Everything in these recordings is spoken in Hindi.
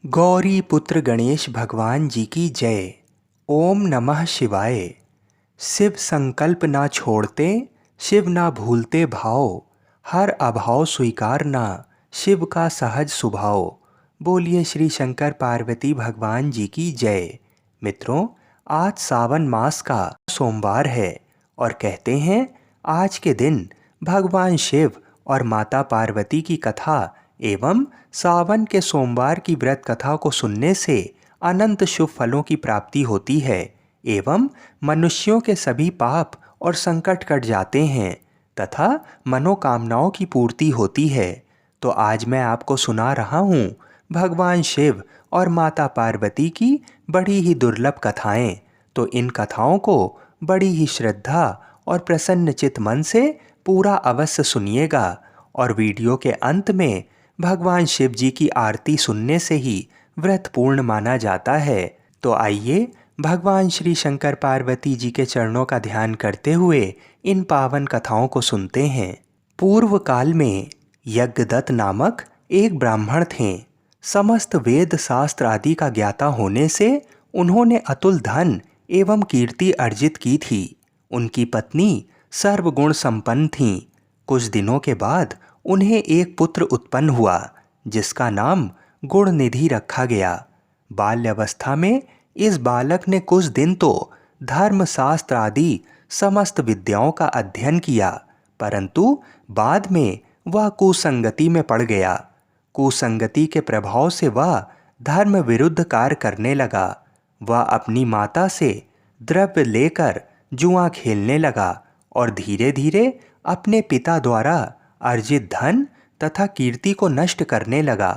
गौरी पुत्र गणेश भगवान जी की जय। ओम नमः शिवाय। शिव संकल्प ना छोड़ते, शिव ना भूलते भाव, हर अभाव स्वीकारना, शिव का सहज स्वभाव। बोलिए श्री शंकर पार्वती भगवान जी की जय। मित्रों, आज सावन मास का सोमवार है और कहते हैं आज के दिन भगवान शिव और माता पार्वती की कथा एवं सावन के सोमवार की व्रत कथा को सुनने से अनंत शुभ फलों की प्राप्ति होती है एवं मनुष्यों के सभी पाप और संकट कट जाते हैं तथा मनोकामनाओं की पूर्ति होती है। तो आज मैं आपको सुना रहा हूँ भगवान शिव और माता पार्वती की बड़ी ही दुर्लभ कथाएं। तो इन कथाओं को बड़ी ही श्रद्धा और प्रसन्नचित मन से पूरा अवश्य सुनिएगा और वीडियो के अंत में भगवान शिव जी की आरती सुनने से ही व्रत पूर्ण माना जाता है। तो आइए भगवान श्री शंकर पार्वती जी के चरणों का ध्यान करते हुए इन पावन कथाओं को सुनते हैं। पूर्व काल में यज्ञदत्त नामक एक ब्राह्मण थे। समस्त वेद शास्त्र आदि का ज्ञाता होने से उन्होंने अतुल धन एवं कीर्ति अर्जित की थी। उनकी पत्नी सर्वगुण संपन्न थीं। कुछ दिनों के बाद उन्हें एक पुत्र उत्पन्न हुआ जिसका नाम गुणनिधि रखा गया। बाल्यावस्था में इस बालक ने कुछ दिन तो धर्मशास्त्र आदि समस्त विद्याओं का अध्ययन किया, परंतु बाद में वह कुसंगति में पड़ गया। कुसंगति के प्रभाव से वह धर्म विरुद्ध कार्य करने लगा। वह अपनी माता से द्रव्य लेकर जुआ खेलने लगा और धीरे धीरे अपने पिता द्वारा अर्जित धन तथा कीर्ति को नष्ट करने लगा।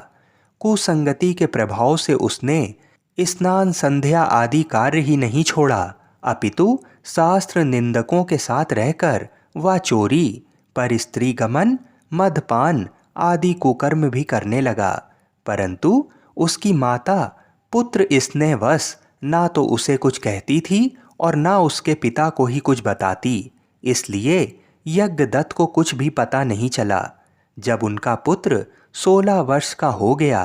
कुसंगति के प्रभाव से उसने स्नान संध्या आदि कार्य ही नहीं छोड़ा, अपितु शास्त्र निंदकों के साथ रहकर वह चोरी, परस्त्री गमन, मदपान आदि कुकर्म भी करने लगा। परंतु उसकी माता पुत्र स्नेहवश ना तो उसे कुछ कहती थी और ना उसके पिता को ही कुछ बताती, इसलिए यज्ञदत्त को कुछ भी पता नहीं चला। जब उनका पुत्र 16 वर्ष का हो गया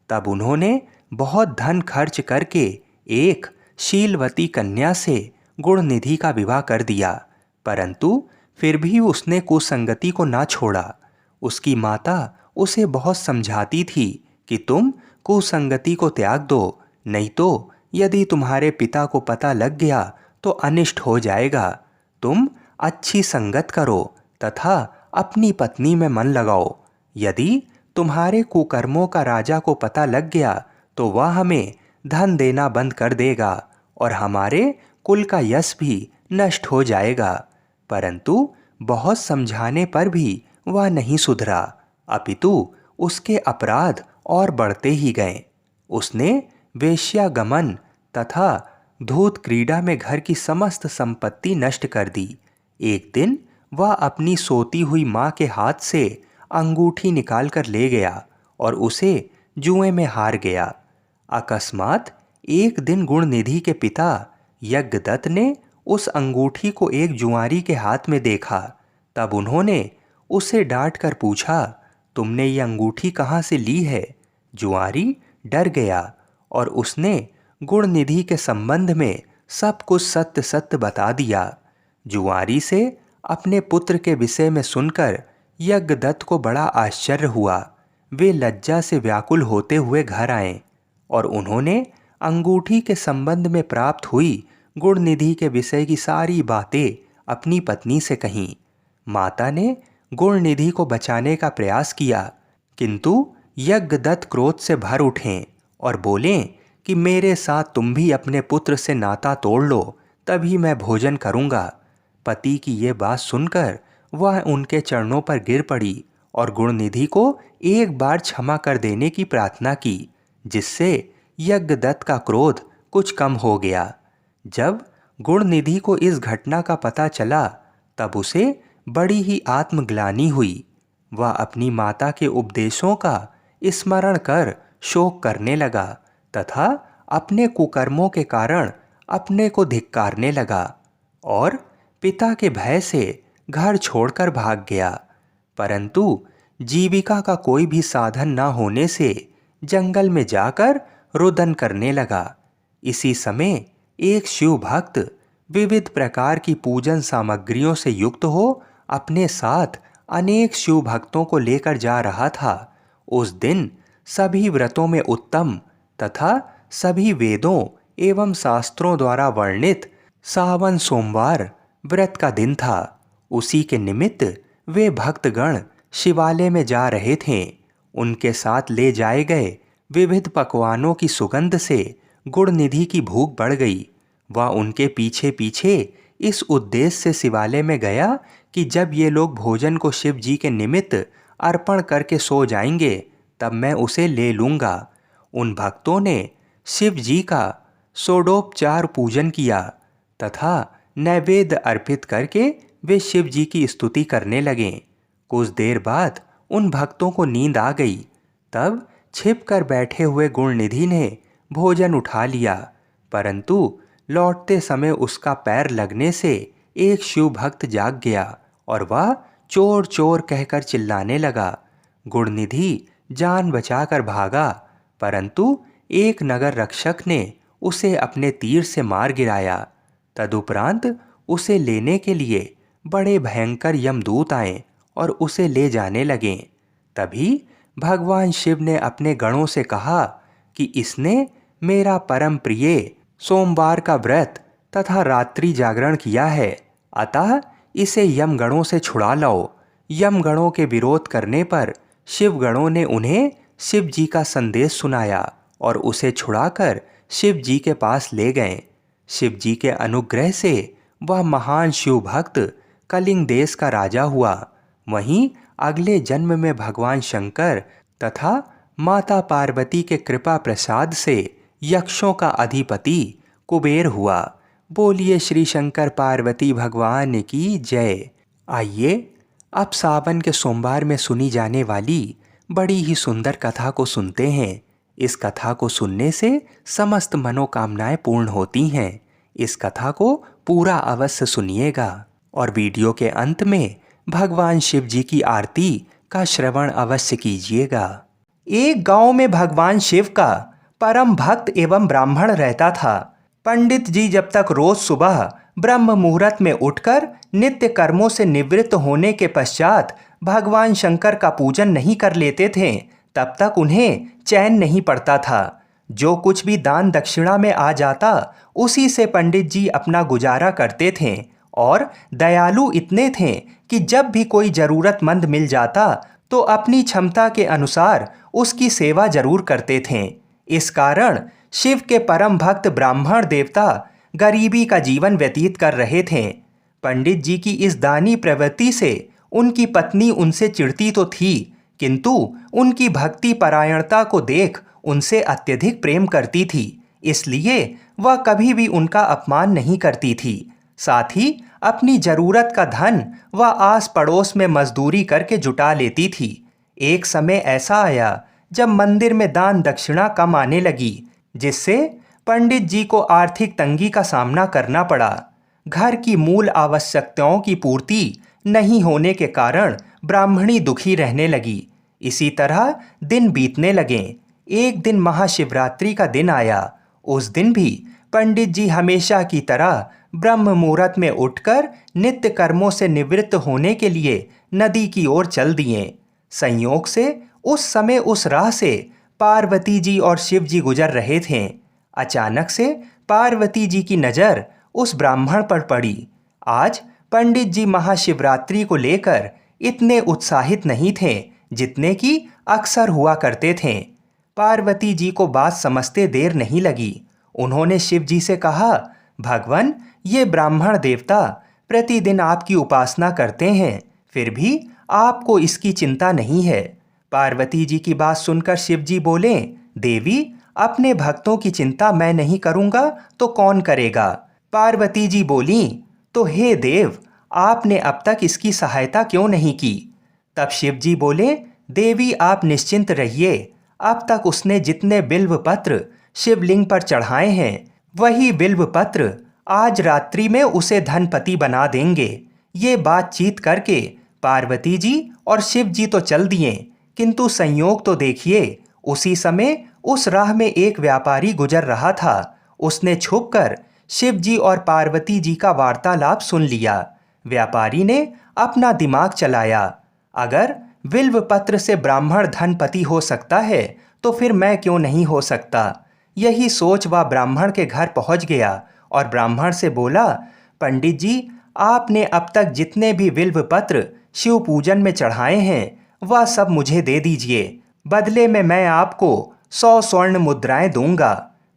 तब उन्होंने बहुत धन खर्च करके एक शीलवती कन्या से गुणनिधि का विवाह कर दिया, परंतु फिर भी उसने कुसंगति को ना छोड़ा। उसकी माता उसे बहुत समझाती थी कि तुम कुसंगति को त्याग दो, नहीं तो यदि तुम्हारे पिता को पता लग गया तो अनिष्ट हो जाएगा। तुम अच्छी संगत करो तथा अपनी पत्नी में मन लगाओ। यदि तुम्हारे कुकर्मों का राजा को पता लग गया तो वह हमें धन देना बंद कर देगा और हमारे कुल का यश भी नष्ट हो जाएगा। परंतु बहुत समझाने पर भी वह नहीं सुधरा, अपितु उसके अपराध और बढ़ते ही गए। उसने वेश्यागमन तथा धूत क्रीड़ा में घर की समस्त संपत्ति नष्ट कर दी। एक दिन वह अपनी सोती हुई माँ के हाथ से अंगूठी निकाल कर ले गया और उसे जुए में हार गया। अकस्मात एक दिन गुणनिधि के पिता यज्ञदत्त ने उस अंगूठी को एक जुआरी के हाथ में देखा। तब उन्होंने उसे डांट कर पूछा, तुमने ये अंगूठी कहाँ से ली है? जुआरी डर गया और उसने गुणनिधि के संबंध में सब कुछ सत्य सत्य बता दिया। जुआरी से अपने पुत्र के विषय में सुनकर यज्ञदत्त को बड़ा आश्चर्य हुआ। वे लज्जा से व्याकुल होते हुए घर आए और उन्होंने अंगूठी के संबंध में प्राप्त हुई गुणनिधि के विषय की सारी बातें अपनी पत्नी से कहीं। माता ने गुणनिधि को बचाने का प्रयास किया, किंतु यज्ञदत्त क्रोध से भर उठे और बोले कि मेरे साथ तुम भी अपने पुत्र से नाता तोड़ लो, तभी मैं भोजन करूँगा। पति की ये बात सुनकर वह उनके चरणों पर गिर पड़ी और गुणनिधि को एक बार क्षमा कर देने की प्रार्थना की, जिससे यज्ञदत्त का क्रोध कुछ कम हो गया। जब गुणनिधि को इस घटना का पता चला तब उसे बड़ी ही आत्मग्लानि हुई। वह अपनी माता के उपदेशों का स्मरण कर शोक करने लगा तथा अपने कुकर्मों के कारण अपने को धिक्कारने लगा और पिता के भय से घर छोड़कर भाग गया। परंतु जीविका का कोई भी साधन न होने से जंगल में जाकर रुदन करने लगा। इसी समय एक शिव भक्त विविध प्रकार की पूजन सामग्रियों से युक्त हो अपने साथ अनेक शिव भक्तों को लेकर जा रहा था। उस दिन सभी व्रतों में उत्तम तथा सभी वेदों एवं शास्त्रों द्वारा वर्णित सावन सोमवार व्रत का दिन था। उसी के निमित्त वे भक्तगण शिवालय में जा रहे थे। उनके साथ ले जाए गए विविध पकवानों की सुगंध से गुड़ निधि की भूख बढ़ गई। वह उनके पीछे पीछे इस उद्देश्य से शिवालय में गया कि जब ये लोग भोजन को शिव जी के निमित्त अर्पण करके सो जाएंगे तब मैं उसे ले लूँगा। उन भक्तों ने शिव जी का षोडोपचार पूजन किया तथा नैवेद्य अर्पित करके वे शिव जी की स्तुति करने लगे। कुछ देर बाद उन भक्तों को नींद आ गई। तब छिपकर बैठे हुए गुणनिधि ने भोजन उठा लिया, परंतु लौटते समय उसका पैर लगने से एक शिव भक्त जाग गया और वह चोर चोर कहकर चिल्लाने लगा। गुणनिधि जान बचाकर भागा, परंतु एक नगर रक्षक ने उसे अपने तीर से मार गिराया। तदुपरांत उसे लेने के लिए बड़े भयंकर यमदूत आए और उसे ले जाने लगे। तभी भगवान शिव ने अपने गणों से कहा कि इसने मेरा परम प्रिय सोमवार का व्रत तथा रात्रि जागरण किया है, अतः इसे यमगणों से छुड़ा लाओ। यमगणों के विरोध करने पर शिवगणों ने उन्हें शिव जी का संदेश सुनाया और उसे छुड़ाकर शिव जी के पास ले गए। शिव जी के अनुग्रह से वह महान शिव भक्त कलिंग देश का राजा हुआ। वहीं अगले जन्म में भगवान शंकर तथा माता पार्वती के कृपा प्रसाद से यक्षों का अधिपति कुबेर हुआ। बोलिए श्री शंकर पार्वती भगवान की जय। आइए अब सावन के सोमवार में सुनी जाने वाली बड़ी ही सुंदर कथा को सुनते हैं। इस कथा को सुनने से समस्त मनोकामनाएं पूर्ण होती हैं। इस कथा को पूरा अवश्य सुनिएगा और वीडियो के अंत में भगवान शिव जी की आरती का श्रवण अवश्य कीजिएगा। एक गांव में भगवान शिव का परम भक्त एवं ब्राह्मण रहता था। पंडित जी जब तक रोज सुबह ब्रह्म मुहूर्त में उठकर नित्य कर्मों से निवृत्त होने के पश्चात भगवान शंकर का पूजन नहीं कर लेते थे, तब तक उन्हें चैन नहीं पड़ता था। जो कुछ भी दान दक्षिणा में आ जाता उसी से पंडित जी अपना गुजारा करते थे और दयालु इतने थे कि जब भी कोई ज़रूरतमंद मिल जाता तो अपनी क्षमता के अनुसार उसकी सेवा जरूर करते थे। इस कारण शिव के परम भक्त ब्राह्मण देवता गरीबी का जीवन व्यतीत कर रहे थे। पंडित जी की इस दानी प्रवृत्ति से उनकी पत्नी उनसे चिढ़ती तो थी, किंतु उनकी भक्ति परायणता को देख उनसे अत्यधिक प्रेम करती थी, इसलिए वह कभी भी उनका अपमान नहीं करती थी। साथ ही अपनी जरूरत का धन वह आस पड़ोस में मजदूरी करके जुटा लेती थी। एक समय ऐसा आया जब मंदिर में दान दक्षिणा कम आने लगी, जिससे पंडित जी को आर्थिक तंगी का सामना करना पड़ा। घर की मूल आवश्यकताओं की पूर्ति नहीं होने के कारण ब्राह्मणी दुखी रहने लगी। इसी तरह दिन बीतने लगे। एक दिन महाशिवरात्रि का दिन आया। उस दिन भी पंडित जी हमेशा की तरह ब्रह्म मुहूर्त में उठकर नित्य कर्मों से निवृत्त होने के लिए नदी की ओर चल दिए। संयोग से उस समय उस राह से पार्वती जी और शिव जी गुजर रहे थे। अचानक से पार्वती जी की नज़र उस ब्राह्मण पर पड़ी। आज पंडित जी महाशिवरात्रि को लेकर इतने उत्साहित नहीं थे जितने कि अक्सर हुआ करते थे। पार्वती जी को बात समझते देर नहीं लगी। उन्होंने शिव जी से कहा, भगवान, ये ब्राह्मण देवता प्रतिदिन आपकी उपासना करते हैं, फिर भी आपको इसकी चिंता नहीं है। पार्वती जी की बात सुनकर शिव जी बोले, देवी, अपने भक्तों की चिंता मैं नहीं करूँगा तो कौन करेगा। पार्वती जी बोली, तो हे देव, आपने अब तक इसकी सहायता क्यों नहीं की। तब शिव जी बोले, देवी आप निश्चिंत रहिए, अब तक उसने जितने बिल्व पत्र शिवलिंग पर चढ़ाए हैं वही बिल्व पत्र आज रात्रि में उसे धनपति बना देंगे। ये बातचीत करके पार्वती जी और शिव जी तो चल दिए, किंतु संयोग तो देखिए, उसी समय उस राह में एक व्यापारी गुजर रहा था। उसने छुपकर शिव जी और पार्वती जी का वार्तालाप सुन लिया। व्यापारी ने अपना दिमाग चलाया, अगर बिल्व पत्र से ब्राह्मण धनपति हो सकता है तो फिर मैं क्यों नहीं हो सकता। यही सोच वह ब्राह्मण के घर पहुंच गया और ब्राह्मण से बोला, पंडित जी, आपने अब तक जितने भी बिल्व पत्र शिव पूजन में चढ़ाए हैं वह सब मुझे दे दीजिए। बदले में मैं आपको 100 स्वर्ण मुद्राएं दूंगा।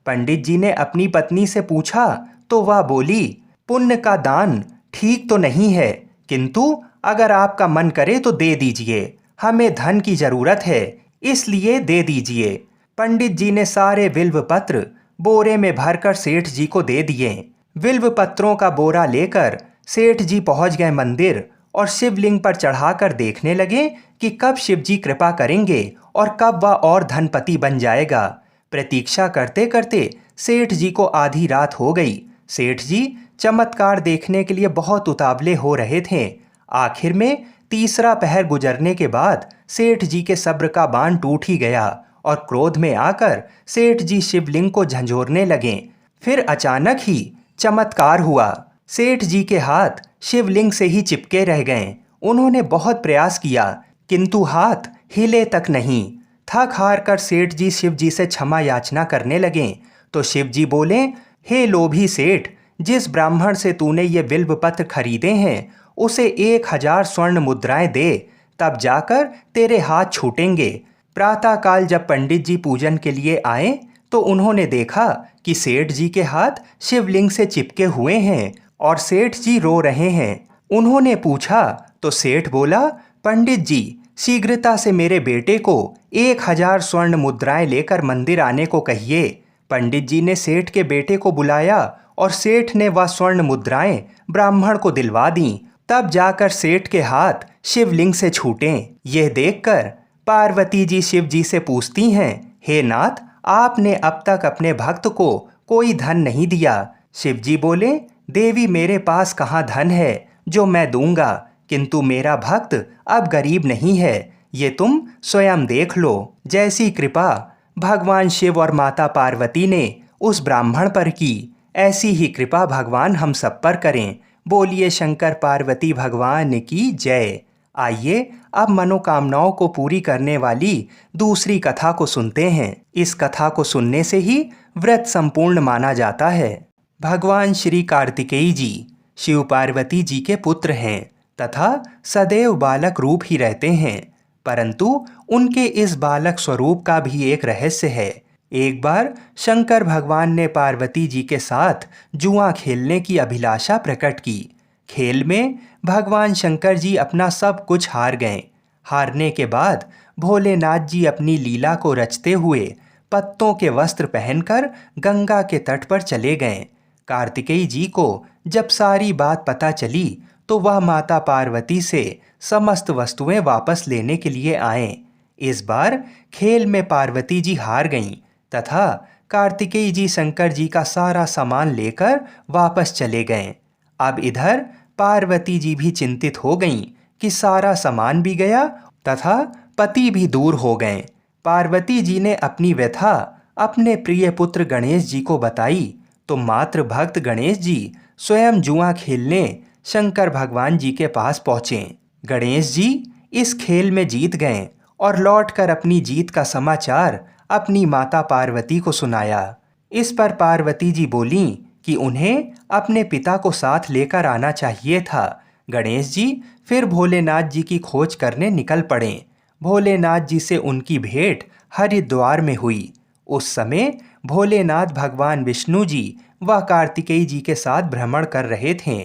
पंडित जी ने अपनी पत्नी से पूछा तो वह बोली, पुण्य का दान ठीक तो नहीं है, किंतु अगर आपका मन करे तो दे दीजिए, हमें धन की जरूरत है, इसलिए दे दीजिए। पंडित जी ने सारे बिल्व पत्र बोरे में भरकर सेठ जी को दे दिए। बिल्व पत्रों का बोरा लेकर सेठ जी पहुंच गए मंदिर और शिवलिंग पर चढ़ाकर देखने लगे कि कब शिव जी कृपा करेंगे और कब वह और धनपति बन जाएगा। प्रतीक्षा करते करते सेठ जी को आधी रात हो गई। सेठ जी चमत्कार देखने के लिए बहुत उतावले हो रहे थे। आखिर में तीसरा पहर गुजरने के बाद सेठ जी के सब्र का बांध टूट ही गया और क्रोध में आकर सेठ जी शिवलिंग को झंझोरने लगे। फिर अचानक ही चमत्कार हुआ। सेठ जी के हाथ शिवलिंग से ही चिपके रह गए। उन्होंने बहुत प्रयास किया किंतु हाथ हिले तक नहीं। थक हार कर सेठ जी शिव जी से क्षमा याचना करने लगे तो शिव जी बोले, हे लोभी सेठ, जिस ब्राह्मण से तूने ये बिल्व पत्र खरीदे हैं उसे 1000 स्वर्ण मुद्राएं दे, तब जाकर तेरे हाथ छूटेंगे। प्रातःकाल जब पंडित जी पूजन के लिए आए तो उन्होंने देखा कि सेठ जी के हाथ शिवलिंग से चिपके हुए हैं और सेठ जी रो रहे हैं। उन्होंने पूछा तो सेठ बोला, पंडित जी, शीघ्रता से मेरे बेटे को 1000 स्वर्ण मुद्राएं लेकर मंदिर आने को कहिए। पंडित जी ने सेठ के बेटे को बुलाया और सेठ ने वह स्वर्ण मुद्राएं ब्राह्मण को दिलवा दी। तब जाकर सेठ के हाथ शिवलिंग से छूटे। यह देखकर पार्वती जी शिव जी से पूछती हैं, हे नाथ, आपने अब तक अपने भक्त को कोई धन नहीं दिया। शिव जी बोले, देवी, मेरे पास कहाँ धन है जो मैं दूंगा, किंतु मेरा भक्त अब गरीब नहीं है, ये तुम स्वयं देख लो। जैसी कृपा भगवान शिव और माता पार्वती ने उस ब्राह्मण पर की, ऐसी ही कृपा भगवान हम सब पर करें। बोलिए शंकर पार्वती भगवान की जय। आइए अब मनोकामनाओं को पूरी करने वाली दूसरी कथा को सुनते हैं। इस कथा को सुनने से ही व्रत संपूर्ण माना जाता है। भगवान श्री कार्तिकेय जी शिव पार्वती जी के पुत्र हैं तथा सदैव बालक रूप ही रहते हैं, परंतु उनके इस बालक स्वरूप का भी एक रहस्य है। एक बार शंकर भगवान ने पार्वती जी के साथ जुआ खेलने की अभिलाषा प्रकट की। खेल में भगवान शंकर जी अपना सब कुछ हार गए। हारने के बाद भोलेनाथ जी अपनी लीला को रचते हुए पत्तों के वस्त्र पहनकर गंगा के तट पर चले गए। कार्तिकेय जी को जब सारी बात पता चली तो वह माता पार्वती से समस्त वस्तुएं वापस लेने के लिए आए। इस बार खेल में पार्वती जी हार गईं तथा कार्तिकेय जी शंकर जी का सारा सामान लेकर वापस चले गए। अब इधर पार्वती जी भी चिंतित हो गईं कि सारा सामान भी गया तथा पति भी दूर हो गए। पार्वती जी ने अपनी व्यथा अपने प्रिय पुत्र गणेश जी को बताई तो मात्र भक्त गणेश जी स्वयं जुआ खेलने शंकर भगवान जी के पास पहुँचे। गणेश जी इस खेल में जीत गए और लौटकर अपनी जीत का समाचार अपनी माता पार्वती को सुनाया। इस पर पार्वती जी बोलीं कि उन्हें अपने पिता को साथ लेकर आना चाहिए था। गणेश जी फिर भोलेनाथ जी की खोज करने निकल पड़े। भोलेनाथ जी से उनकी भेंट हरिद्वार में हुई। उस समय भोलेनाथ भगवान विष्णु जी व कार्तिकेय जी के साथ भ्रमण कर रहे थे।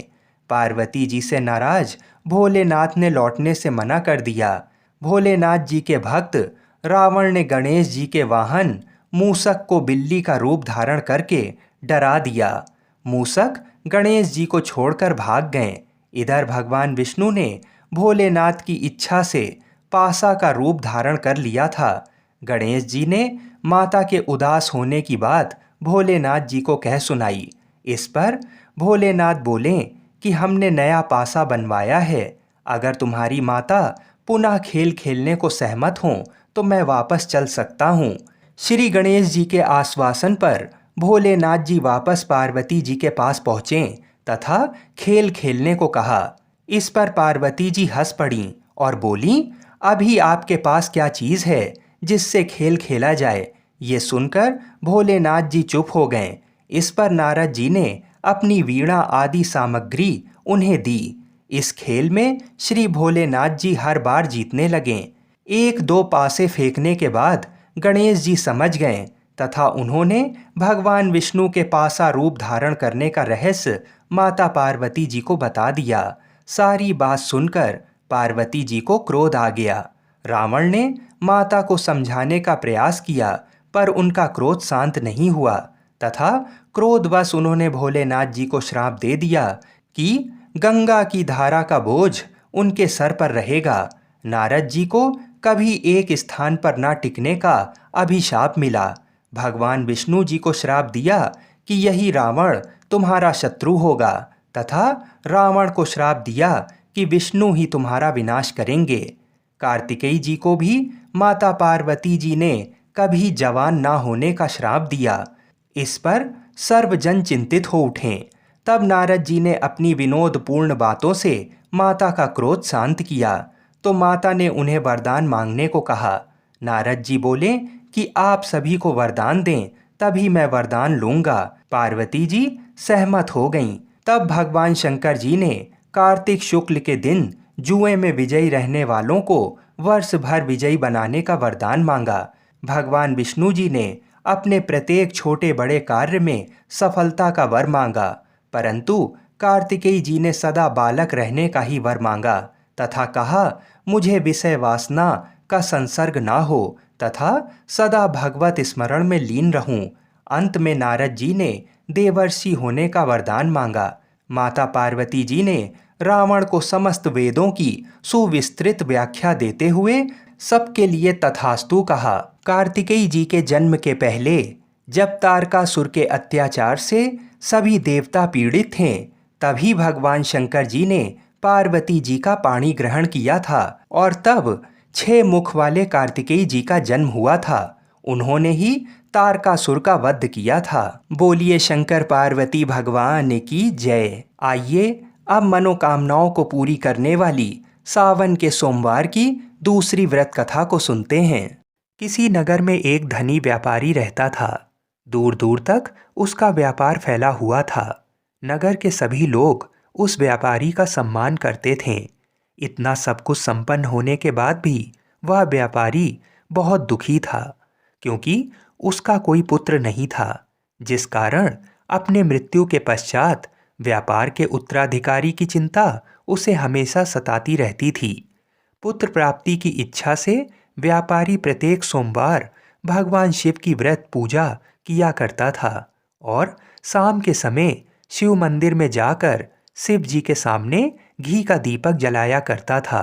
पार्वती जी से नाराज भोलेनाथ ने लौटने से मना कर दिया। भोलेनाथ जी के भक्त रावण ने गणेश जी के वाहन मूसक को बिल्ली का रूप धारण करके डरा दिया। मूसक गणेश जी को छोड़कर भाग गए। इधर भगवान विष्णु ने भोलेनाथ की इच्छा से पासा का रूप धारण कर लिया था। गणेश जी ने माता के उदास होने की बात भोलेनाथ जी को कह सुनाई। इस पर भोलेनाथ बोले कि हमने नया पासा बनवाया है, अगर तुम्हारी माता पुनः खेल खेलने को सहमत हों तो मैं वापस चल सकता हूँ। श्री गणेश जी के आश्वासन पर भोलेनाथ जी वापस पार्वती जी के पास पहुँचे तथा खेल खेलने को कहा। इस पर पार्वती जी हंस पड़ीं और बोलीं, अभी आपके पास क्या चीज़ है जिससे खेल खेला जाए? ये सुनकर भोलेनाथ जी चुप हो गए। इस पर नारद जी ने अपनी वीणा आदि सामग्री उन्हें दी। इस खेल में श्री भोलेनाथ जी हर बार जीतने लगे। एक दो पासे फेंकने के बाद गणेश जी समझ गए तथा उन्होंने भगवान विष्णु के पासा रूप धारण करने का रहस्य माता पार्वती जी को बता दिया। सारी बात सुनकर पार्वती जी को क्रोध आ गया। रावण ने माता को समझाने का प्रयास किया, पर उनका क्रोध शांत नहीं हुआ तथा क्रोधवश उन्होंने भोलेनाथ जी को श्राप दे दिया कि गंगा की धारा का बोझ उनके सर पर रहेगा। नारद जी को कभी एक स्थान पर न टिकने का अभिशाप मिला। भगवान विष्णु जी को श्राप दिया कि यही रावण तुम्हारा शत्रु होगा तथा रावण को श्राप दिया कि विष्णु ही तुम्हारा विनाश करेंगे। कार्तिकेय जी को भी माता पार्वती जी ने कभी जवान ना होने का श्राप दिया। इस पर सर्वजन चिंतित हो उठे। तब नारद जी ने अपनी विनोदपूर्ण बातों से माता का क्रोध शांत किया, तो माता ने उन्हें वरदान मांगने को कहा। नारद जी बोले कि आप सभी को वरदान दें, तभी मैं वरदान लूंगा। पार्वती जी सहमत हो गईं। तब भगवान शंकर जी ने कार्तिक शुक्ल के दिन जुए में विजयी रहने वालों को वर्ष भर विजयी बनाने का वरदान मांगा। भगवान विष्णु जी ने अपने प्रत्येक छोटे बड़े कार्य में सफलता का वर मांगा, परंतु कार्तिकेय जी ने सदा बालक रहने का ही वर मांगा तथा कहा, मुझे विषय वासना का संसर्ग ना हो तथा सदा भगवत स्मरण में लीन रहूं। अंत में नारद जी ने देवर्षि होने का वरदान मांगा। माता पार्वती जी ने रावण को समस्त वेदों की सुविस्तृत व्याख्या देते हुए सबके लिए तथास्तु कहा। कार्तिकेय जी के जन्म के पहले, जब तारकासुर के अत्याचार से सभी देवता पीड़ित थे, तभी भगवान शंकर जी ने पार्वती जी का पाणी ग्रहण किया था और तब 6 मुख वाले कार्तिकेय जी का जन्म हुआ था। उन्होंने ही तारकासुर का वध किया था। बोलिए शंकर पार्वती भगवान की जय। आइए अब मनोकामनाओं को पूरी करने वाली सावन के सोमवार की दूसरी व्रत कथा को सुनते हैं। किसी नगर में एक धनी व्यापारी रहता था। दूर दूर तक उसका व्यापार फैला हुआ था। नगर के सभी लोग उस व्यापारी का सम्मान करते थे। इतना सब कुछ संपन्न होने के बाद भी वह व्यापारी बहुत दुखी था, क्योंकि उसका कोई पुत्र नहीं था, जिस कारण अपने मृत्यु के पश्चात व्यापार के उत्तराधिकारी की चिंता उसे हमेशा सताती रहती थी। पुत्र प्राप्ति की इच्छा से व्यापारी प्रत्येक सोमवार भगवान शिव की व्रत पूजा किया करता था और शाम के समय शिव मंदिर में जाकर शिव जी के सामने घी का दीपक जलाया करता था।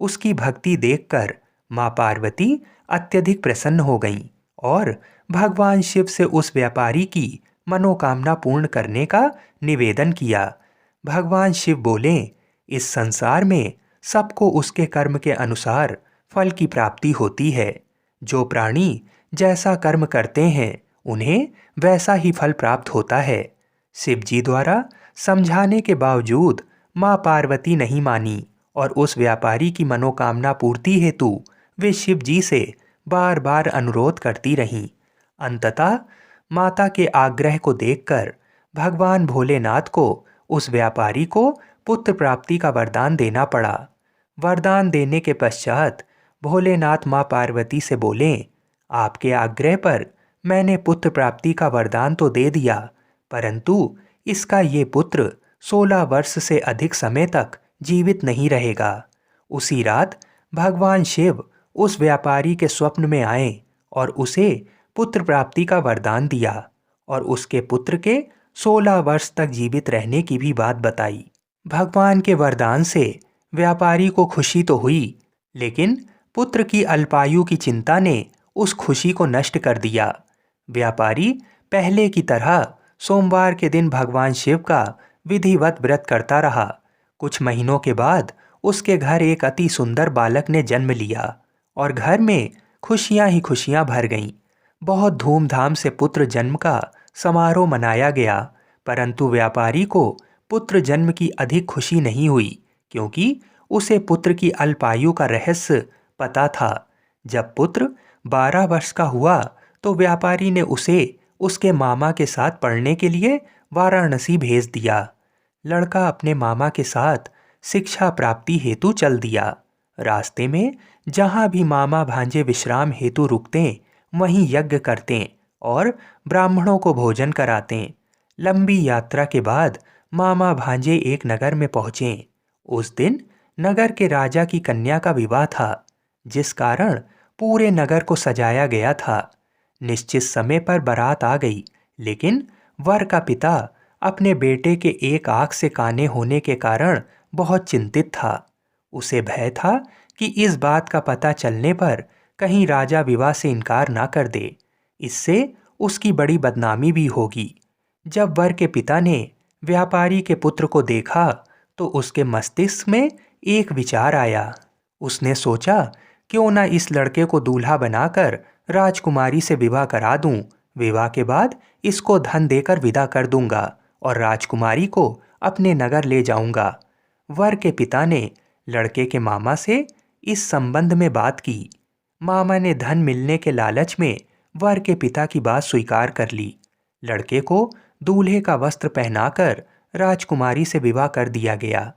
उसकी भक्ति देखकर माँ पार्वती अत्यधिक प्रसन्न हो गईं और भगवान शिव से उस व्यापारी की मनोकामना पूर्ण करने का निवेदन किया। भगवान शिव बोले, इस संसार में सबको उसके कर्म के अनुसार फल की प्राप्ति होती है। जो प्राणी जैसा कर्म करते हैं उन्हें वैसा ही फल प्राप्त होता है। शिव जी द्वारा समझाने के बावजूद माँ पार्वती नहीं मानी और उस व्यापारी की मनोकामना पूर्ति हेतु वे शिव जी से बार बार अनुरोध करती रहीं। अंततः माता के आग्रह को देखकर भगवान भोलेनाथ को उस व्यापारी को पुत्र प्राप्ति का वरदान देना पड़ा। वरदान देने के पश्चात भोलेनाथ माँ पार्वती से बोले, आपके आग्रह पर मैंने पुत्र प्राप्ति का वरदान तो दे दिया, परंतु इसका ये पुत्र 16 वर्ष से अधिक समय तक जीवित नहीं रहेगा। उसी रात भगवान शिव उस व्यापारी के स्वप्न में आए और उसे पुत्र प्राप्ति का वरदान दिया और उसके पुत्र के 16 वर्ष तक जीवित रहने की भी बात बताई। भगवान के वरदान से व्यापारी को खुशी तो हुई, लेकिन पुत्र की अल्पायु की चिंता ने उस खुशी को नष्ट कर दिया। व्यापारी पहले की तरह सोमवार के दिन भगवान शिव का विधिवत व्रत करता रहा। कुछ महीनों के बाद उसके घर एक अति सुंदर बालक ने जन्म लिया और घर में खुशियां ही खुशियां भर गईं। बहुत धूमधाम से पुत्र जन्म का समारोह मनाया गया, परंतु व्यापारी को पुत्र जन्म की अधिक खुशी नहीं हुई, क्योंकि उसे पुत्र की अल्पायु का रहस्य पता था। जब पुत्र 12 वर्ष का हुआ तो व्यापारी ने उसे उसके मामा के साथ पढ़ने के लिए वाराणसी भेज दिया। लड़का अपने मामा के साथ शिक्षा प्राप्ति हेतु चल दिया। रास्ते में जहाँ भी मामा भांजे विश्राम हेतु रुकते वहीं यज्ञ करते और ब्राह्मणों को भोजन कराते। लंबी यात्रा के बाद मामा भांजे एक नगर में पहुँचे। उस दिन नगर के राजा की कन्या का विवाह था, जिस कारण पूरे नगर को सजाया गया था। निश्चित समय पर बारात आ गई, लेकिन वर का पिता अपने बेटे के एक आंख से काने होने के कारण बहुत चिंतित था। उसे भय था कि इस बात का पता चलने पर कहीं राजा विवाह से इनकार ना कर दे, इससे उसकी बड़ी बदनामी भी होगी। जब वर के पिता ने व्यापारी के पुत्र को देखा तो उसके मस्तिष्क में एक विचार आया। उसने सोचा, क्यों ना इस लड़के को दूल्हा बनाकर राजकुमारी से विवाह करा दूं। विवाह के बाद इसको धन देकर विदा कर दूंगा और राजकुमारी को अपने नगर ले जाऊंगा। वर के पिता ने लड़के के मामा से इस संबंध में बात की। मामा ने धन मिलने के लालच में वर के पिता की बात स्वीकार कर ली। लड़के को दूल्हे का वस्त्र पहनाकर राजकुमारी से विवाह कर दिया गया।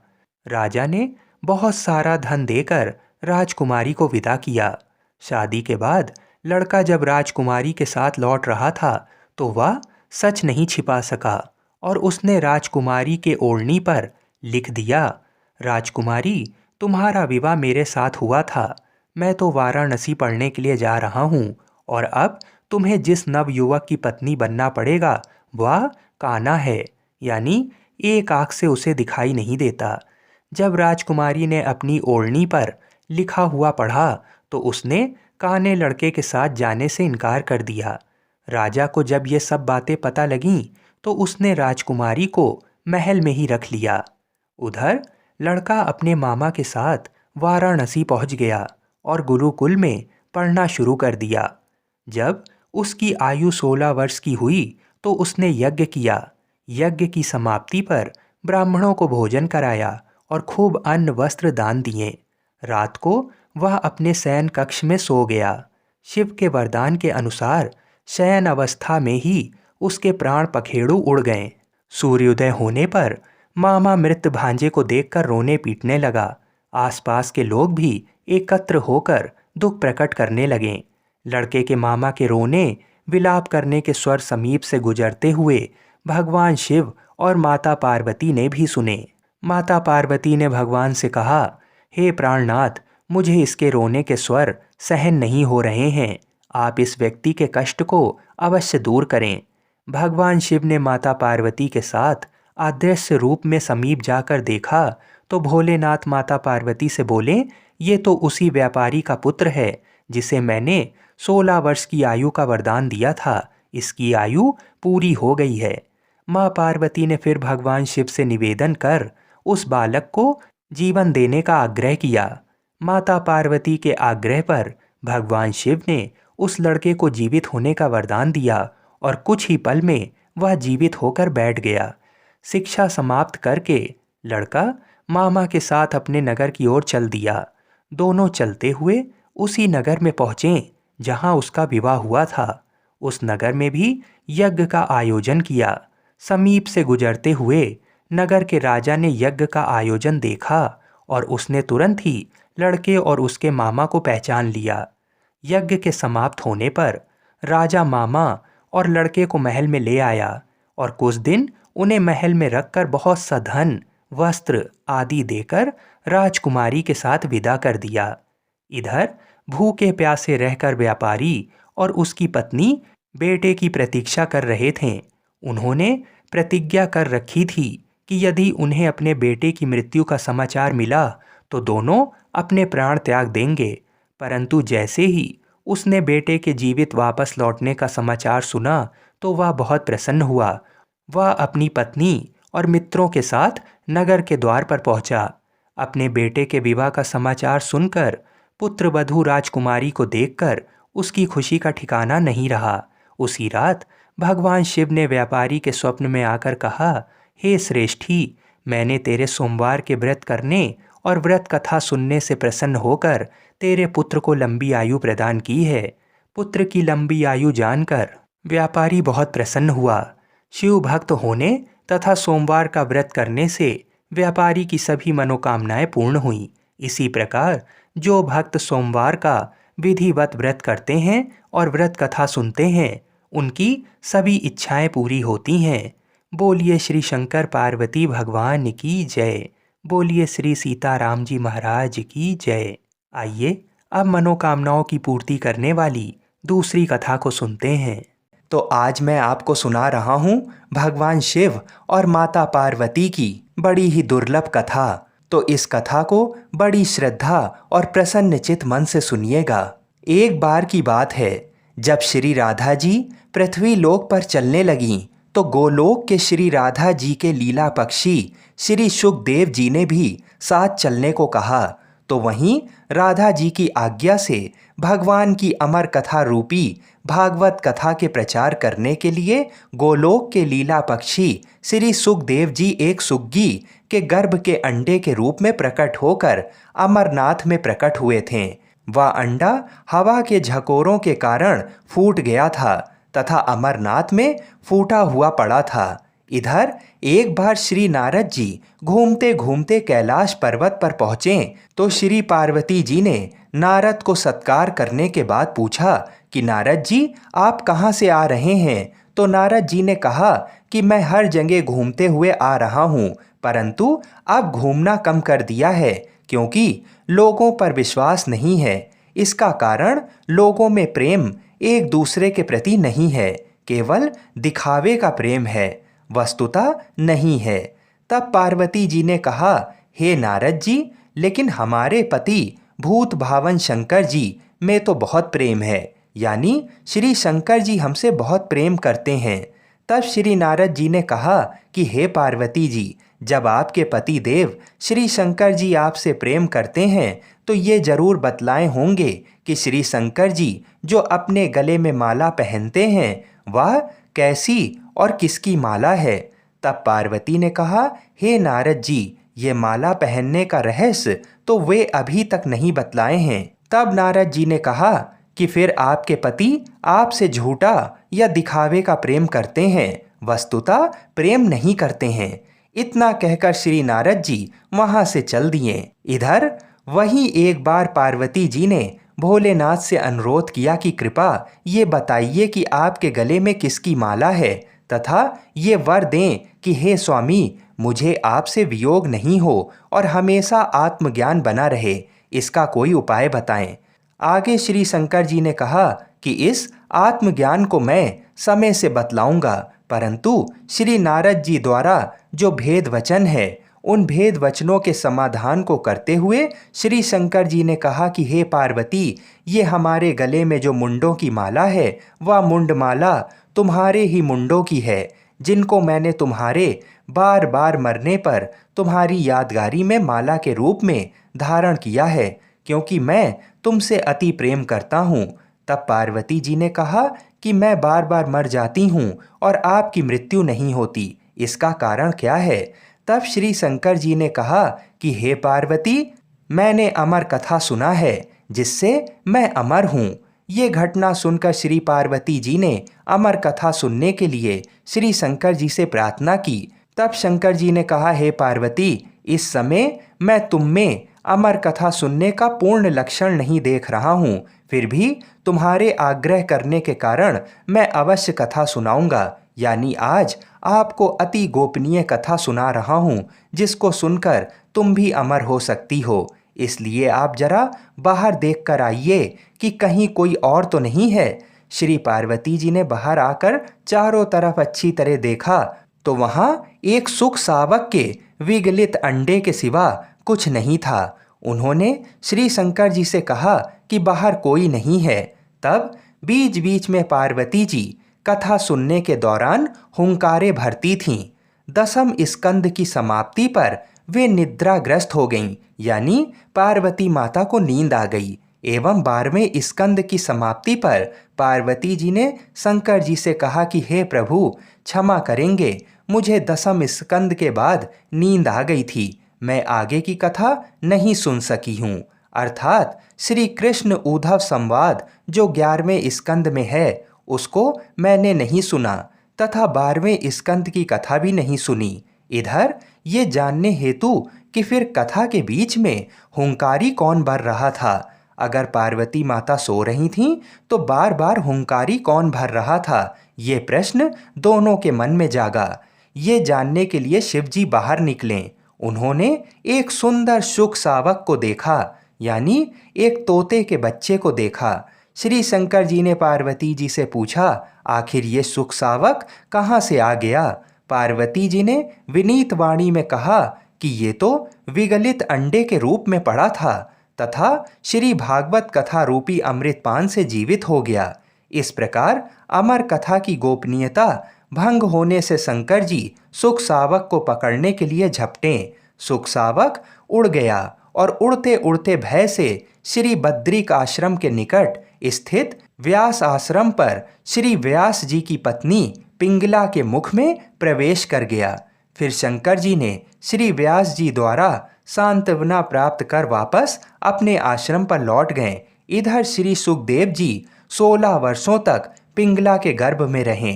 राजा ने बहुत सारा धन देकर राजकुमारी को विदा किया। शादी के बाद लड़का जब राजकुमारी के साथ लौट रहा था तो वह सच नहीं छिपा सका और उसने राजकुमारी के ओढ़नी पर लिख दिया, राजकुमारी, तुम्हारा विवाह मेरे साथ हुआ था। मैं तो वाराणसी पढ़ने के लिए जा रहा हूँ और अब तुम्हें जिस नवयुवक की पत्नी बनना पड़ेगा वह काना है, यानी एक आंख से उसे दिखाई नहीं देता। जब राजकुमारी ने अपनी ओढ़नी पर लिखा हुआ पढ़ा तो उसने काने लड़के के साथ जाने से इनकार कर दिया। राजा को जब ये सब बातें पता लगीं तो उसने राजकुमारी को महल में ही रख लिया। उधर लड़का अपने मामा के साथ वाराणसी पहुंच गया और गुरुकुल में पढ़ना शुरू कर दिया। जब उसकी आयु 16 वर्ष की हुई तो उसने यज्ञ किया। यज्ञ की समाप्ति पर ब्राह्मणों को भोजन कराया और खूब अन्न वस्त्र दान दिए। रात को वह अपने शयन कक्ष में सो गया। शिव के वरदान के अनुसार शयन अवस्था में ही उसके प्राण पखेरु उड़ गए। सूर्योदय होने पर मामा मृत भांजे को देखकर रोने पीटने लगा। आसपास के लोग भी एकत्र होकर दुख प्रकट करने लगे। लड़के के मामा के रोने विलाप करने के स्वर समीप से गुजरते हुए भगवान शिव और माता पार्वती ने भी सुने। माता पार्वती ने भगवान से कहा, हे प्राणनाथ, मुझे इसके रोने के स्वर सहन नहीं हो रहे हैं। आप इस व्यक्ति के कष्ट को अवश्य दूर करें। भगवान शिव ने माता पार्वती के साथ अदृश्य रूप में समीप जाकर देखा तो भोलेनाथ माता पार्वती से बोले, ये तो उसी व्यापारी का पुत्र है जिसे मैंने 16 वर्ष की आयु का वरदान दिया था। इसकी आयु पूरी हो गई है। माँ पार्वती ने फिर भगवान शिव से निवेदन कर उस बालक को जीवन देने का आग्रह किया। माता पार्वती के आग्रह पर भगवान शिव ने उस लड़के को जीवित होने का वरदान दिया और कुछ ही पल में वह जीवित होकर बैठ गया। शिक्षा समाप्त करके लड़का मामा के साथ अपने नगर की ओर चल दिया। दोनों चलते हुए उसी नगर में पहुँचे जहाँ उसका विवाह हुआ था। उस नगर में भी यज्ञ का आयोजन किया। समीप से गुजरते हुए नगर के राजा ने यज्ञ का आयोजन देखा और उसने तुरंत ही लड़के और उसके मामा को पहचान लिया। यज्ञ के समाप्त होने पर राजा मामा और लड़के को महल में ले आया और कुछ दिन उन्हें महल में रखकर बहुत सा धन, वस्त्र आदि देकर राजकुमारी के साथ विदा कर दिया। इधर भूखे प्यासे रहकर व्यापारी और उसकी पत्नी बेटे की प्रतीक्षा कर रहे थे। उन्होंने प्रतिज्ञा कर रखी थी कि यदि उन्हें अपने बेटे की मृत्यु का समाचार मिला तो दोनों अपने प्राण त्याग देंगे। परंतु जैसे ही उसने बेटे के जीवित वापस लौटने का समाचार सुना तो वह बहुत प्रसन्न हुआ। वह अपनी पत्नी और मित्रों के साथ नगर के द्वार पर पहुंचा। अपने बेटे के विवाह का समाचार सुनकर पुत्रवधू राजकुमारी को देखकर उसकी खुशी का ठिकाना नहीं रहा। उसी रात भगवान शिव ने व्यापारी के स्वप्न में आकर कहा, हे श्रेष्ठी, मैंने तेरे सोमवार के व्रत करने और व्रत कथा सुनने से प्रसन्न होकर तेरे पुत्र को लंबी आयु प्रदान की है। पुत्र की लंबी आयु जानकर व्यापारी बहुत प्रसन्न हुआ। शिव भक्त होने तथा सोमवार का व्रत करने से व्यापारी की सभी मनोकामनाएं पूर्ण हुईं। इसी प्रकार जो भक्त सोमवार का विधिवत व्रत करते हैं और व्रत कथा सुनते हैं, उनकी सभी इच्छाएं पूरी होती हैं। बोलिए श्री शंकर पार्वती भगवान की जय। बोलिए श्री सीताराम जी महाराज की जय। आइए अब मनोकामनाओं की पूर्ति करने वाली दूसरी कथा को सुनते हैं। तो आज मैं आपको सुना रहा हूँ भगवान शिव और माता पार्वती की बड़ी ही दुर्लभ कथा। तो इस कथा को बड़ी श्रद्धा और प्रसन्नचित मन से सुनिएगा। एक बार की बात है, जब श्री राधा जी पृथ्वी लोक पर चलने लगीं, तो गोलोक के श्री राधा जी के लीला पक्षी श्री सुखदेव जी ने भी साथ चलने को कहा। तो वहीं राधा जी की आज्ञा से भगवान की अमर कथा रूपी भागवत कथा के प्रचार करने के लिए गोलोक के लीला पक्षी श्री सुखदेव जी एक सुग्गी के गर्भ के अंडे के रूप में प्रकट होकर अमरनाथ में प्रकट हुए थे। वह अंडा हवा के झकोरों के कारण फूट गया था तथा अमरनाथ में फूटा हुआ पड़ा था। इधर एक बार श्री नारद जी घूमते घूमते कैलाश पर्वत पर पहुँचे तो श्री पार्वती जी ने नारद को सत्कार करने के बाद पूछा कि नारद जी, आप कहाँ से आ रहे हैं? तो नारद जी ने कहा कि मैं हर जगह घूमते हुए आ रहा हूँ, परंतु अब घूमना कम कर दिया है क्योंकि लोगों पर विश्वास नहीं है। इसका कारण लोगों में प्रेम एक दूसरे के प्रति नहीं है, केवल दिखावे का प्रेम है, वस्तुतः नहीं है। तब पार्वती जी ने कहा, हे नारद जी, लेकिन हमारे पति भूत भावन शंकर जी में तो बहुत प्रेम है, यानी श्री शंकर जी हमसे बहुत प्रेम करते हैं। तब श्री नारद जी ने कहा कि हे पार्वती जी, जब आपके पति देव श्री शंकर जी आपसे प्रेम करते हैं तो ये जरूर बतलाए होंगे कि श्री शंकर जी जो अपने गले में माला पहनते हैं वह कैसी और किसकी माला है। तब पार्वती ने कहा, हे नारद जी, ये माला पहनने का रहस्य तो वे अभी तक नहीं बतलाए हैं। तब नारद जी ने कहा कि फिर आपके पति आपसे झूठा या दिखावे का प्रेम करते हैं, वस्तुतः प्रेम नहीं करते हैं। इतना कहकर श्री नारद जी वहां से चल दिए। इधर वहीं एक बार पार्वती जी ने भोलेनाथ से अनुरोध किया कि कृपा ये बताइए कि आपके गले में किसकी माला है तथा ये वर दें कि हे स्वामी, मुझे आपसे वियोग नहीं हो और हमेशा आत्मज्ञान बना रहे, इसका कोई उपाय बताएं। आगे श्री शंकर जी ने कहा कि इस आत्मज्ञान को मैं समय से बतलाऊंगा, परंतु श्री नारद जी द्वारा जो भेद वचन है उन भेद वचनों के समाधान को करते हुए श्री शंकर जी ने कहा कि हे पार्वती, ये हमारे गले में जो मुंडों की माला है वह मुंड माला तुम्हारे ही मुंडों की है, जिनको मैंने तुम्हारे बार बार मरने पर तुम्हारी यादगारी में माला के रूप में धारण किया है, क्योंकि मैं तुमसे अति प्रेम करता हूँ। तब पार्वती जी ने कहा कि मैं बार बार मर जाती हूँ और आपकी मृत्यु नहीं होती, इसका कारण क्या है? तब श्री शंकर जी ने कहा कि हे पार्वती, मैंने अमर कथा सुना है जिससे मैं अमर हूँ। ये घटना सुनकर श्री पार्वती जी ने अमर कथा सुनने के लिए श्री शंकर जी से प्रार्थना की। तब शंकर जी ने कहा, हे पार्वती, इस समय मैं तुम में अमर कथा सुनने का पूर्ण लक्षण नहीं देख रहा हूँ, फिर भी तुम्हारे आग्रह करने के कारण मैं अवश्य कथा सुनाऊंगा। यानी आज आपको अति गोपनीय कथा सुना रहा हूँ जिसको सुनकर तुम भी अमर हो सकती हो, इसलिए आप जरा बाहर देख कर आइए कि कहीं कोई और तो नहीं है। श्री पार्वती जी ने बाहर आकर चारों तरफ अच्छी तरह देखा तो वहाँ एक सुख सावक के विगलित अंडे के सिवा कुछ नहीं था। उन्होंने श्री शंकर जी से कहा कि बाहर कोई नहीं है। तब बीच बीच में पार्वती जी कथा सुनने के दौरान हुंकारे भरती थीं। 10वें स्कंद की समाप्ति पर वे निद्राग्रस्त हो गईं, यानी पार्वती माता को नींद आ गई। एवं 12वें स्कंद की समाप्ति पर पार्वती जी ने शंकर जी से कहा कि हे प्रभु, क्षमा करेंगे, मुझे 10वें स्कंद के बाद नींद आ गई थी, मैं आगे की कथा नहीं सुन सकी हूँ। अर्थात श्री कृष्ण उद्धव संवाद जो 11वें स्कंद में है उसको मैंने नहीं सुना तथा 12वें स्कंद की कथा भी नहीं सुनी। इधर ये जानने हेतु कि फिर कथा के बीच में हुंकारी कौन भर रहा था, अगर पार्वती माता सो रही थीं तो बार बार हुंकारी कौन भर रहा था, ये प्रश्न दोनों के मन में जागा। ये जानने के लिए शिवजी बाहर निकले। उन्होंने एक सुंदर सुख सावक को देखा, यानी एक तोते के बच्चे को देखा। श्री शंकर जी ने पार्वती जी से पूछा, आखिर ये सुख सावक कहाँ से आ गया? पार्वती जी ने विनीत वाणी में कहा कि ये तो विगलित अंडे के रूप में पड़ा था तथा श्री भागवत कथा रूपी अमृतपान से जीवित हो गया। इस प्रकार अमर कथा की गोपनीयता भंग होने से शंकर जी सुख सावक को पकड़ने के लिए झपटे। सुख सावक उड़ गया और उड़ते उड़ते भय से श्री बद्रिक आश्रम के निकट स्थित व्यास आश्रम पर श्री व्यास जी की पत्नी पिंगला के मुख में प्रवेश कर गया। फिर शंकर जी ने श्री व्यास जी द्वारा सांत्वना प्राप्त कर वापस अपने आश्रम पर लौट गए। इधर श्री सुखदेव जी 16 वर्षों तक पिंगला के गर्भ में रहे।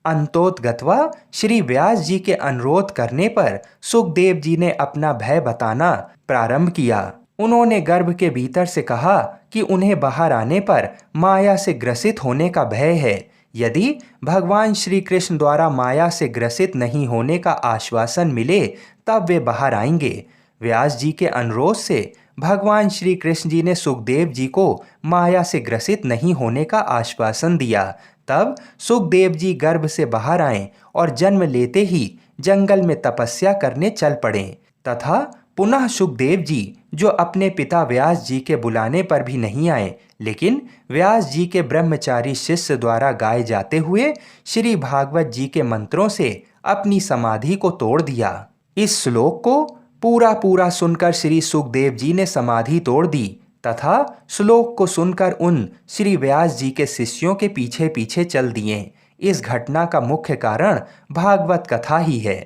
अंतोतगत्वा श्री व्यास जी के अनुरोध करने पर सुखदेव जी ने अपना भय बताना प्रारंभ किया। उन्होंने गर्भ के भीतर से कहा कि उन्हें बाहर आने पर माया से ग्रसित होने का भय है। यदि भगवान श्री कृष्ण द्वारा माया से ग्रसित नहीं होने का आश्वासन मिले तब वे बाहर आएंगे। व्यास जी के अनुरोध से भगवान श्री कृष्ण जी ने सुखदेव जी को माया से ग्रसित नहीं होने का आश्वासन दिया। तब सुखदेव जी गर्भ से बाहर आए और जन्म लेते ही जंगल में तपस्या करने चल पड़े तथा पुनः सुखदेव जी जो अपने पिता व्यास जी के बुलाने पर भी नहीं आए, लेकिन व्यास जी के ब्रह्मचारी शिष्य द्वारा गाए जाते हुए श्री भागवत जी के मंत्रों से अपनी समाधि को तोड़ दिया। इस श्लोक को पूरा पूरा सुनकर श्री सुखदेव जी ने समाधि तोड़ दी तथा श्लोक को सुनकर उन श्री व्यास जी के शिष्यों के पीछे पीछे चल दिए। इस घटना का मुख्य कारण भागवत कथा ही है।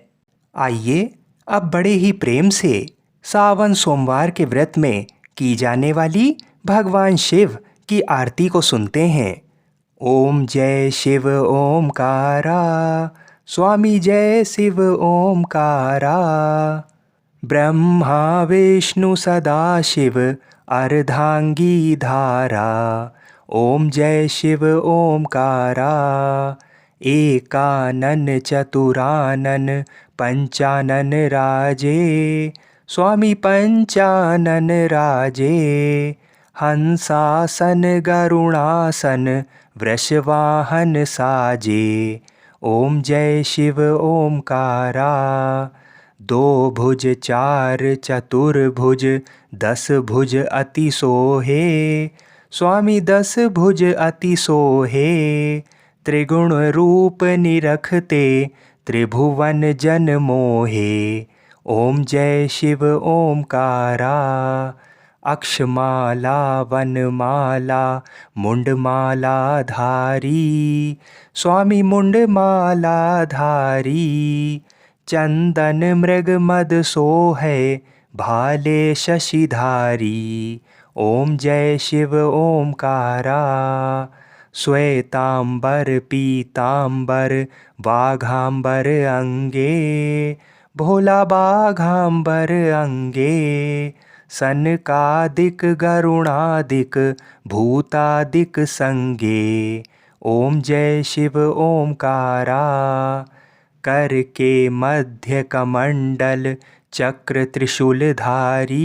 आइए अब बड़े ही प्रेम से सावन सोमवार के व्रत में की जाने वाली भगवान शिव की आरती को सुनते हैं। ओम जय शिव ओमकारा, स्वामी जय शिव ओमकारा। ब्रह्मा विष्णु सदा शिव अर्धांगी धारा। ओम जय शिव ओमकारा। एकानन चतुरानन पंचानन राजे, स्वामी पंचानन राजे। हंसासन गरुणासन वृषवाहन साजे। ओम जय शिव ओमकारा। दो भुज चार चतुर्भुज 10 भुज अति सोहे, स्वामी 10 भुज अति सोहे। त्रिगुण रूप निरखते त्रिभुवन जन मोहे। ओम जय शिव ओमकारा। अक्षमाला वनमाला मुंडमाला धारी, स्वामी मुंडमाला धारी। चंदन मृग मद सोहे भाले शशिधारी। ओम जय शिव ओमकारा। श्वेतांबर पीतांबर बाघांबर अंगे, भोला बाघांबर अंगे। सनकादिक गरुणादिक भूतादिक संगे। ओम जय शिव ओमकारा। कर के मध्य कमंडल चक्र त्रिशूलधारी,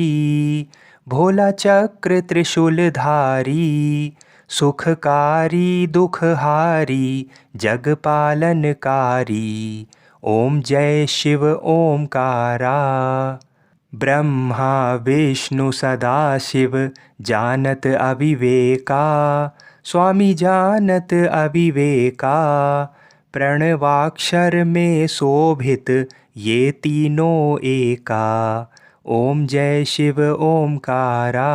भोला चक्र त्रिशूलधारी। सुखकारी दुखहारी जगपालनकारी। ओम जय शिव ओमकारा। ब्रह्मा विष्णु सदाशिव जानत अविवेका, स्वामी जानत अविवेका। प्रणवाक्षर में शोभित ये तीनों एका। ओम जय शिव ओमकारा।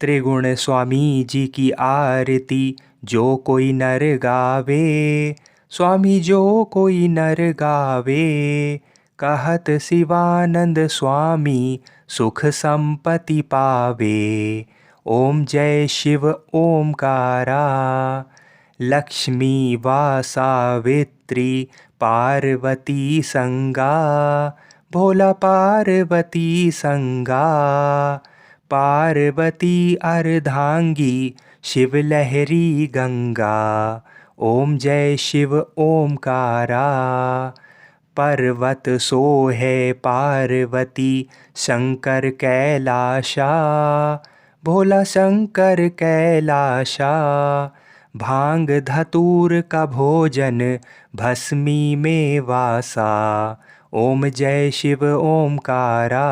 त्रिगुण स्वामी जी की आरती जो कोई नर गावे, स्वामी जो कोई नर गावे, कहत शिवानंद स्वामी सुख संपत्ति पावे। ओम जय शिव ओमकारा, लक्ष्मी वा सावित्री पार्वती संगा, भोला पार्वती संगा, पार्वती अर्धांगी शिव लहरी गंगा। ओम जय शिव ओमकारा, पर्वत सोहे पार्वती शंकर कैलाशा, भोला शंकर कैलाशा, भांग धतूर का भोजन भस्मी में वासा। ओम जय शिव ओमकारा,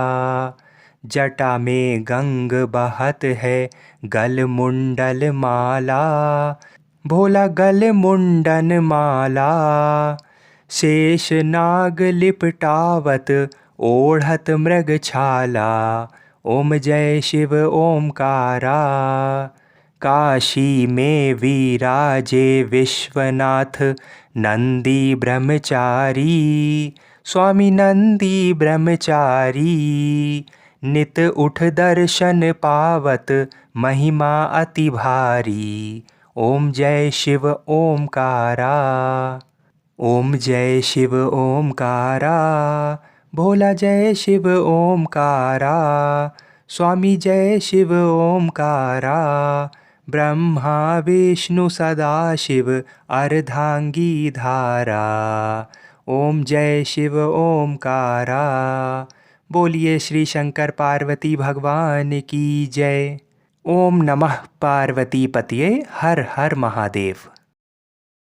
जटा में गंग बहत है गल मुंडल माला, भोला गल मुंडन माला, शेष नाग लिपटावत ओढ़त मृग छाला। ओम जय शिव ओमकारा, काशी में विराजे विश्वनाथ नंदी ब्रह्मचारी, स्वामी नंदी ब्रह्मचारी, नित उठ दर्शन पावत महिमा अति भारी। ओम जय शिव ओमकारा, ओम जय शिव ओमकारा, भोला जय शिव ओमकारा, स्वामी जय शिव ओमकारा, ब्रह्मा विष्णु सदाशिव अर्धांगी धारा। ओम जय शिव ओमकारा, बोलिए श्री शंकर पार्वती भगवान की जय। ओम नमः पार्वती पतये, हर हर महादेव।